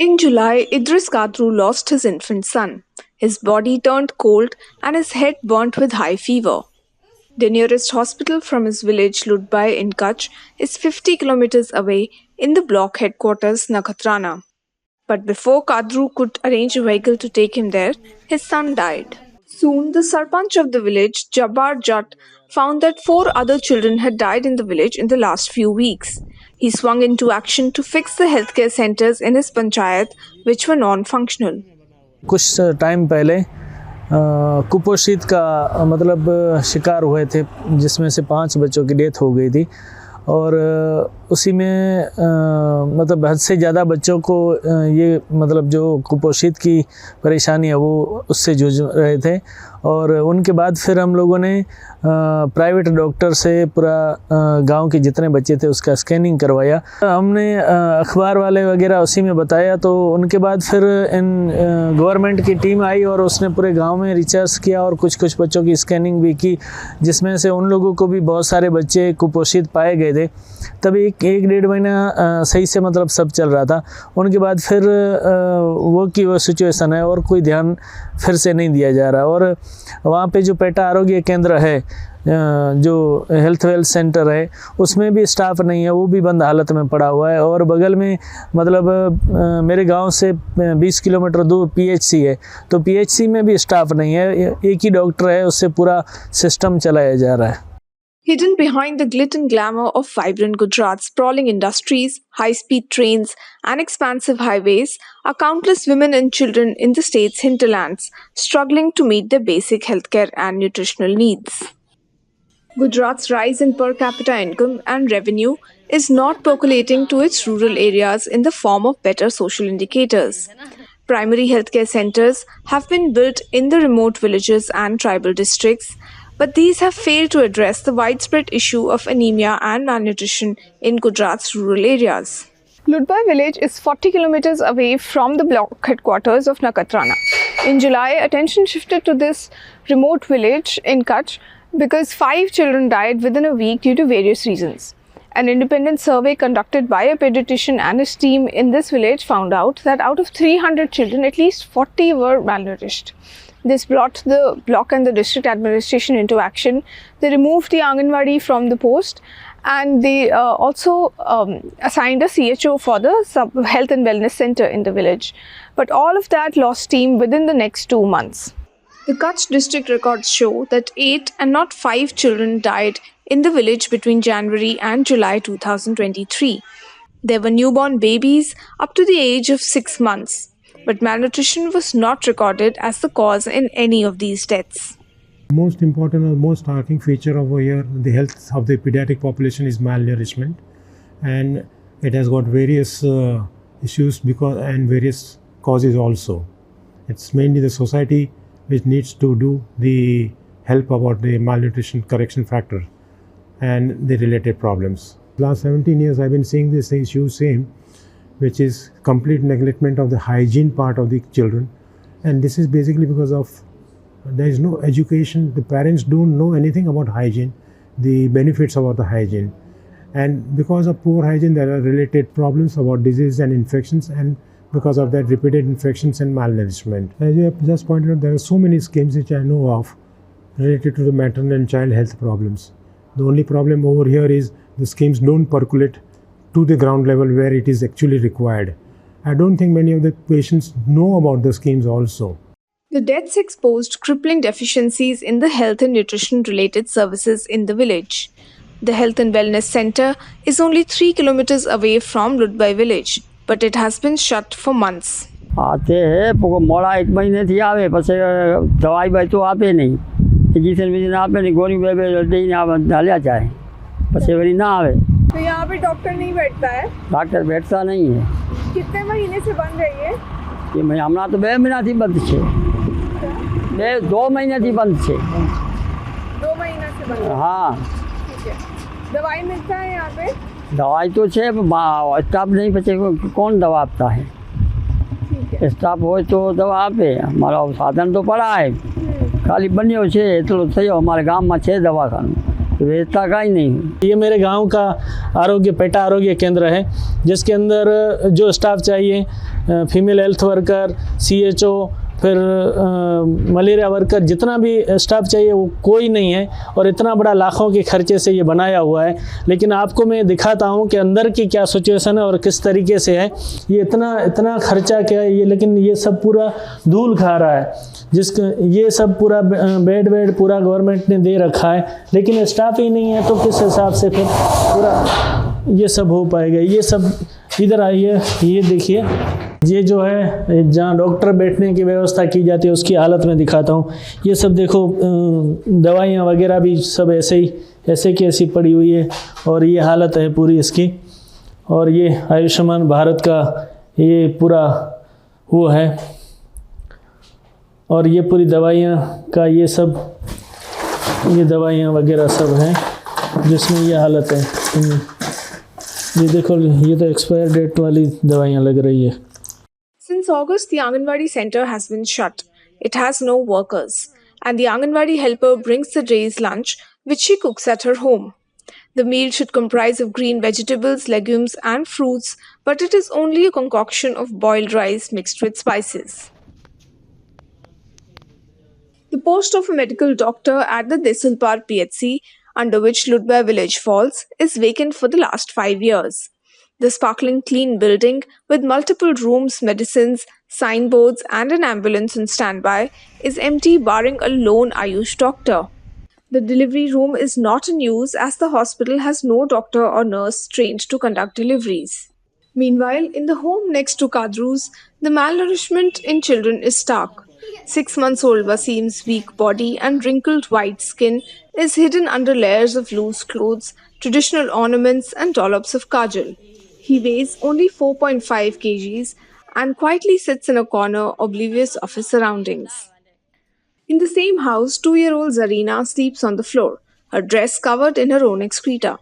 In July, Idris Kadru lost his infant son. His body turned cold and his head burnt with high fever. The nearest hospital from his village Ludbai in Kutch is 50 kilometers away in the block headquarters Nakhatrana. But before Kadru could arrange a vehicle to take him there, his son died. Soon, the Sarpanch of the village, Jabbar Jat, found that 4 other children had died in the village in the last few weeks. He swung into action to fix the healthcare centers in his panchayat, which were non-functional. कुछ time पहले कुपोषित का मतलब शिकार हुए थे, जिसमें से 5 बच्चों की डेथ हो गई थी और उसी में मतलब हद से ज़्यादा बच्चों को ये मतलब जो कुपोषित की परेशानी है वो उससे जूझ रहे थे। और उनके बाद फिर हम लोगों ने प्राइवेट डॉक्टर से पूरा गांव के जितने बच्चे थे उसका स्कैनिंग करवाया। हमने अखबार वाले वगैरह उसी में बताया, तो उनके बाद फिर गवर्नमेंट की टीम आई और उसने पूरे गांव में रिसर्च किया और कुछ बच्चों की स्कैनिंग भी की, जिसमें से उन लोगों को भी बहुत सारे बच्चे कुपोषित पाए गए थे। तभी एक 1-1.5 महीना सही से मतलब सब चल रहा था। उनके बाद फिर वो सिचुएशन है और कोई ध्यान फिर से नहीं दिया जा रहा। और वहाँ पे जो पेटा आरोग्य केंद्र है, जो हेल्थ वेल्थ सेंटर है, उसमें भी स्टाफ नहीं है, वो भी बंद हालत में पड़ा हुआ है। और बगल में मतलब मेरे गांव से 20 किलोमीटर दूर पीएचसी है, तो पीएचसी में भी स्टाफ नहीं है, एक ही डॉक्टर है, उससे पूरा सिस्टम चलाया जा रहा है। Hidden behind the glit and glamour of vibrant Gujarat's sprawling industries, high-speed trains, and expansive highways are countless women and children in the state's hinterlands, struggling to meet their basic healthcare and nutritional needs. Gujarat's rise in per capita income and revenue is not percolating to its rural areas in the form of better social indicators. Primary healthcare centers have been built in the remote villages and tribal districts, but these have failed to address the widespread issue of anemia and malnutrition in Gujarat's rural areas. Ludbai village is 40 kilometers away from the block headquarters of Nakhatrana. In July, attention shifted to this remote village in Kutch because 5 children died within a week due to various reasons. An independent survey conducted by a pediatrician and his team in this village found out that out of 300 children, at least 40 were malnourished. This brought the block and the district administration into action. They removed the Anganwadi from the post, and they also assigned a CHO for the health and wellness center in the village. But all of that lost steam within the next 2 months. The Kutch district records show that 8 and not 5 children died in the village between January and July 2023. There were newborn babies up to the age of 6 months. But malnutrition was not recorded as the cause in any of these deaths. Most important or most striking feature over here, the health of the pediatric population is malnourishment, and it has got various issues and various causes also. It's mainly the society which needs to do the help about the malnutrition correction factor and the related problems. Last 17 years I've been seeing this issue same, which is complete neglectment of the hygiene part of the children, and this is basically because of there is no education. The parents don't know anything about hygiene, the benefits about the hygiene, and because of poor hygiene there are related problems about disease and infections, and because of that repeated infections and malnourishment. As you have just pointed out, there are so many schemes which I know of related to the maternal and child health problems. The only problem over here is the schemes don't percolate to the ground level where it is actually required. I don't think many of the patients know about the schemes also. The deaths exposed crippling deficiencies in the health and nutrition related services in the village. The Health and Wellness Center is only 3 kilometers away from Ludbai village, but it has been shut for months. आते हैं मोड़ा 1 महीने थी आवे पछे दवाई भाई तो आपे नहीं इंजेक्शन भी ना आपे नहीं गोली बेबे दे ना डालिया जाए पछे वरी ना आवे। तो यहाँ पे डॉक्टर नहीं बैठता है? डॉक्टर बैठता नहीं है। कितने महीने से बंद है ये? ये मैं हमना तो 2 महीना थी बंद छे। 2 महीने थी बंद छे। 2 महीना से बंद? हाँ। ठीक है। दवाई मिलता है यहाँ पे? दवाई तो छे, स्टाफ नहीं बचे कौन दवा आपता है? स्टाफ हो तो दवा आपे, हमारा साधन तो पड़ा है, खाली बन्यो छे एटलो थयो, हमारे गाम में छे दवाखानु वेचता का ही नहीं। ये मेरे गांव का आरोग्य पेटा आरोग्य केंद्र है, जिसके अंदर जो स्टाफ चाहिए, फीमेल हेल्थ वर्कर, CHO, फिर मलेरिया वर्कर, जितना भी स्टाफ चाहिए वो कोई नहीं है। और इतना बड़ा लाखों के खर्चे से ये बनाया हुआ है। लेकिन आपको मैं दिखाता हूँ कि अंदर की क्या सिचुएशन है और किस तरीके से है। ये इतना खर्चा क्या है ये, लेकिन ये सब पूरा धूल खा रहा है। ये सब पूरा बेड पूरा गवर्नमेंट ने दे रखा है, लेकिन स्टाफ ही नहीं है, तो किस हिसाब से फिर पूरा ये सब हो पाएगा। ये सब इधर आइए, ये देखिए, ये जो है जहाँ डॉक्टर बैठने की व्यवस्था की जाती है उसकी हालत में दिखाता हूँ। ये सब देखो, दवाइयाँ वगैरह भी सब ऐसे की ऐसी पड़ी हुई है, और ये हालत है पूरी इसकी। और ये आयुष्मान भारत का ये पूरा वो है, और ये पूरी दवाइयाँ का ये दवाइयाँ वगैरह सब हैं जिसमें ये हालत है। ये देखो, ये तो एक्सपायर डेट वाली दवाइयाँ लग रही है। Since August, the Anganwadi center has been shut. It has no workers, and the Anganwadi helper brings the day's lunch, which she cooks at her home. The meal should comprise of green vegetables, legumes, and fruits, but it is only a concoction of boiled rice mixed with spices. The post of a medical doctor at the Desulpar PHC, under which Ludbay village falls, is vacant for the last 5 years. The sparkling clean building, with multiple rooms, medicines, signboards, and an ambulance on standby, is empty barring a lone Ayush doctor. The delivery room is not in use as the hospital has no doctor or nurse trained to conduct deliveries. Meanwhile, in the home next to Kadru's, the malnourishment in children is stark. 6 months old Wasim's weak body and wrinkled white skin is hidden under layers of loose clothes, traditional ornaments, and dollops of kajal. He weighs only 4.5 kgs and quietly sits in a corner, oblivious of his surroundings. In the same house, 2-year-old Zarina sleeps on the floor, her dress covered in her own excreta.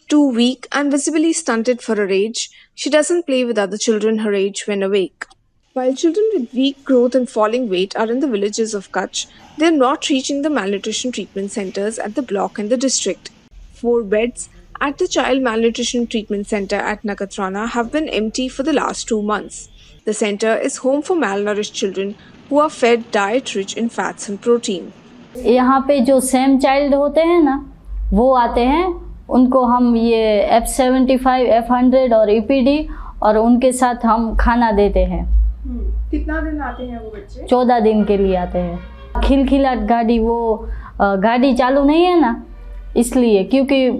Too weak and visibly stunted for her age, she doesn't play with other children her age when awake. While children with weak growth and falling weight are in the villages of Kutch, they are not reaching the malnutrition treatment centers at the block and the district. 4 beds at the Child Malnutrition Treatment Center at Nakatrana have been empty for the last 2 months. The center is home for malnourished children who are fed diet rich in fats and protein. यहाँ पे जो same child होते हैं ना, वो आते हैं, उनको हम ये F75, F100 और EPD और उनके साथ हम खाना देते हैं। कितना दिन आते हैं वो बच्चे? 14 दिन के लिए आते हैं। खिलखिलाट गाड़ी, वो गाड़ी चालू नहीं है ना, इसलिए, क्योंकि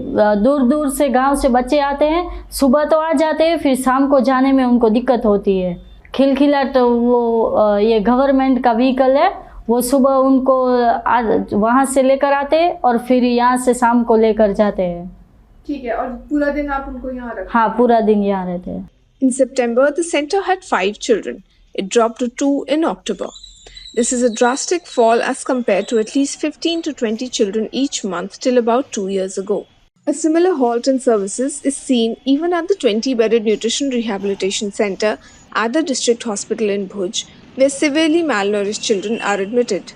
दूर दूर से गांव से बच्चे आते हैं, सुबह तो आ जाते हैं, फिर शाम को जाने में उनको दिक्कत होती है। खिलखिलाट वो ये गवर्नमेंट का व्हीकल है, वो सुबह उनको वहाँ से लेकर आते हैं और फिर यहाँ से शाम को लेकर जाते हैं। ठीक है, और पूरा दिन आप उनको यहाँ रखते हैं? हाँ, पूरा दिन यहाँ रहते हैं। In September, the center had 5 children. It dropped to 2 in October. This is a drastic fall as compared to at least 15 to 20 children each month till about 2 years ago. A similar halt in services is seen even at the 20-bedded nutrition rehabilitation center at the district hospital in Bhuj, where severely malnourished children are admitted.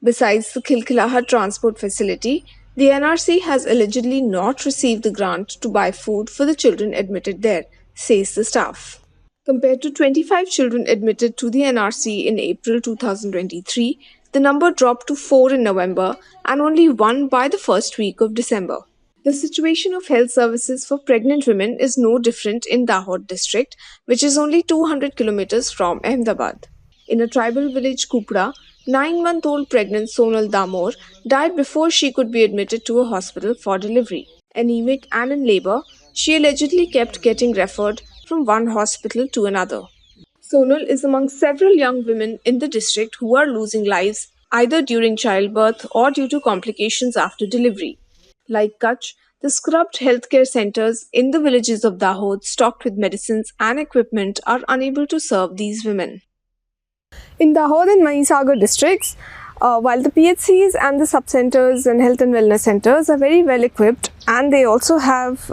Besides the Khilkhilahat transport facility, the NRC has allegedly not received the grant to buy food for the children admitted there, says the staff. Compared to 25 children admitted to the NRC in April 2023, the number dropped to 4 in November and only 1 by the first week of December. The situation of health services for pregnant women is no different in Dahod district, which is only 200 kilometers from Ahmedabad. In a tribal village, Kupra, 9-month-old pregnant Sonal Damor died before she could be admitted to a hospital for delivery. Anemic and in labor, she allegedly kept getting referred from one hospital to another. Sonal is among several young women in the district who are losing lives either during childbirth or due to complications after delivery. Like Kutch, the scrubbed healthcare centers in the villages of Dahod, stocked with medicines and equipment, are unable to serve these women. In Dahod and Mahisagar districts, while the PHCs and the sub-centers and health and wellness centers are very well equipped and they also have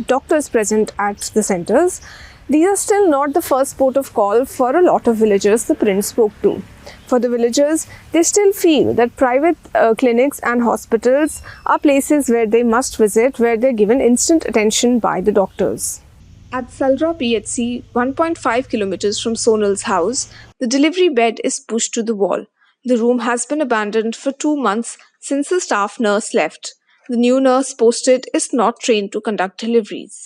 doctors present at the centers, These are still not the first port of call for a lot of villagers the Print spoke to. For the villagers, they still feel that private clinics and hospitals are places where they must visit, where they're given instant attention by the doctors. At Salra PHC, 1.5 kilometers from Sonal's house, the delivery bed is pushed to the wall. The room has been abandoned for 2 months since the staff nurse left. The new nurse posted is not trained to conduct deliveries.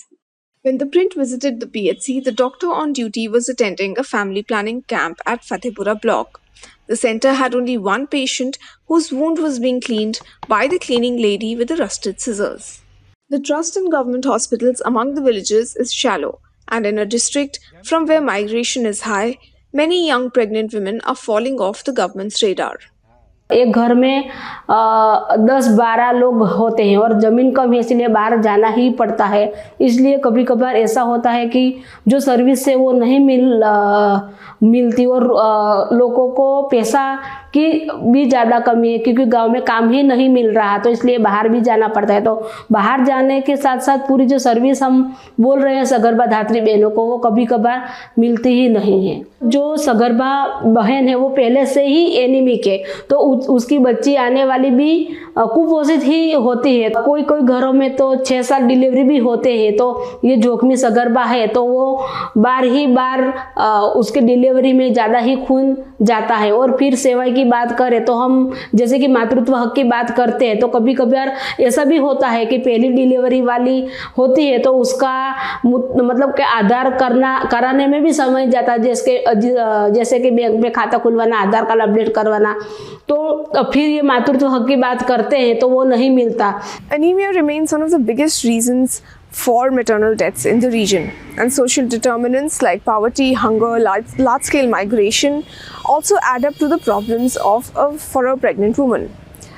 When the Print visited the PHC, the doctor on duty was attending a family planning camp at Fatehpura block. The center had only one patient whose wound was being cleaned by the cleaning lady with the rusted scissors. The trust in government hospitals among the villagers is shallow, and in a district from where migration is high, many young pregnant women are falling off the government's radar. एक घर में 10-12 लोग होते हैं और ज़मीन कम है इसलिए बाहर जाना ही पड़ता है। इसलिए कभी कभार ऐसा होता है कि जो सर्विस है वो नहीं मिलती और लोगों को पैसा की भी ज़्यादा कमी है क्योंकि गांव में काम ही नहीं मिल रहा, तो इसलिए बाहर भी जाना पड़ता है। तो बाहर जाने के साथ साथ पूरी जो सर्विस हम बोल रहे हैं सगर्भा धात्री बहनों को, वो कभी कभार मिलती ही नहीं है। जो सगर्भा बहन है वो पहले से ही एनीमिक है, तो उसकी बच्ची आने वाली भी कुपोषित ही होती है। कोई कोई घरों में तो 6 साल डिलीवरी भी होते हैं, तो ये जोखमी सगर्भा है तो वो बार उसके डिलीवरी में ज़्यादा ही खून जाता है। और फिर सेवा की बात करें तो हम जैसे कि मातृत्व हक की बात करते हैं तो कभी कभार ऐसा भी होता है कि पहली डिलीवरी वाली होती है तो उसका मतलब कि आधार कराने में भी समय जाता है, जैसे कि बैंक में खाता खुलवाना, आधार कार्ड अपडेट करवाना, तो फिर ये मातृत्व हक की बात करते हैं तो वो नहीं मिलता। Anemia remains one of the biggest reasons for maternal deaths in the region, and social determinants like poverty, hunger, large-scale migration also add up to the problems for a pregnant woman.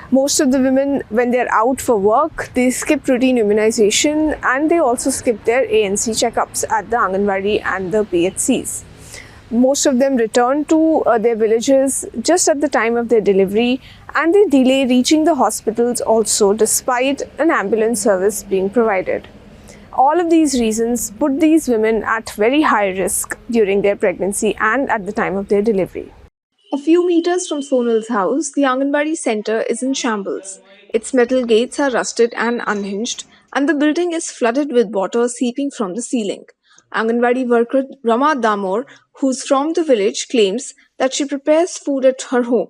Most of the women, when they're out for work, they skip routine immunization and they also skip their ANC checkups at the Anganwadi and the PHCs. Most of them return to their villages just at the time of their delivery, and they delay reaching the hospitals also despite an ambulance service being provided. All of these reasons put these women at very high risk during their pregnancy and at the time of their delivery. A few meters from Sonal's house, the Anganwadi center is in shambles. Its metal gates are rusted and unhinged, and the building is flooded with water seeping from the ceiling. Anganwadi worker Rama Damor, who's from the village, claims that she prepares food at her home,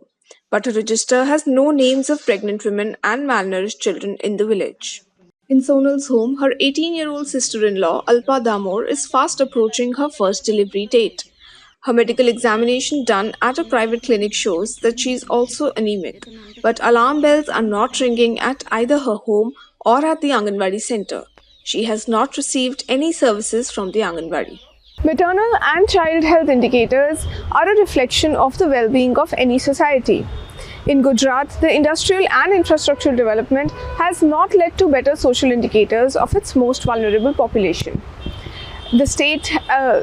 but her register has no names of pregnant women and malnourished children in the village. In Sonal's home, her 18-year-old sister-in-law, Alpa Damor, is fast approaching her first delivery date. Her medical examination done at a private clinic shows that she is also anemic, but alarm bells are not ringing at either her home or at the Anganwadi center. She has not received any services from the Anganwadi. Maternal and child health indicators are a reflection of the well-being of any society. In Gujarat, the industrial and infrastructural development has not led to better social indicators of its most vulnerable population. The state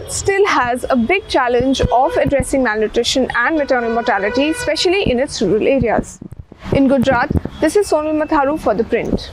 still has a big challenge of addressing malnutrition and maternal mortality, especially in its rural areas. In Gujarat, this is Sonal Matharu for The Print.